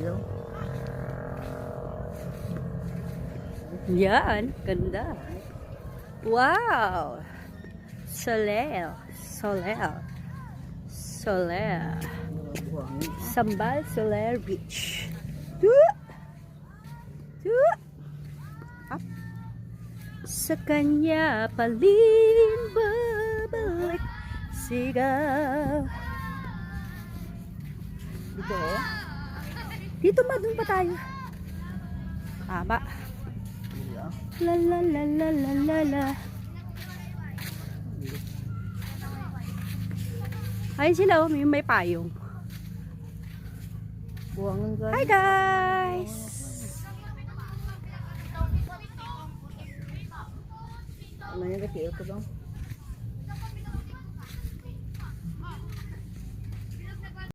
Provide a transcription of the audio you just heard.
ilaw. Yan, ganda. Wow! Soler. Soler. Soler. Buhangin. Sambal Soler Beach. Tuh! Tuh! Up. Sa kanya paling babalik sigaw. Dito oh. Dito ma, doon pa tayo. Tama. Yeah. La la la la la la la. Ayun sila, oh, may payong. Buhangin ka. Hi guys! Ano yung katiyo ko daw?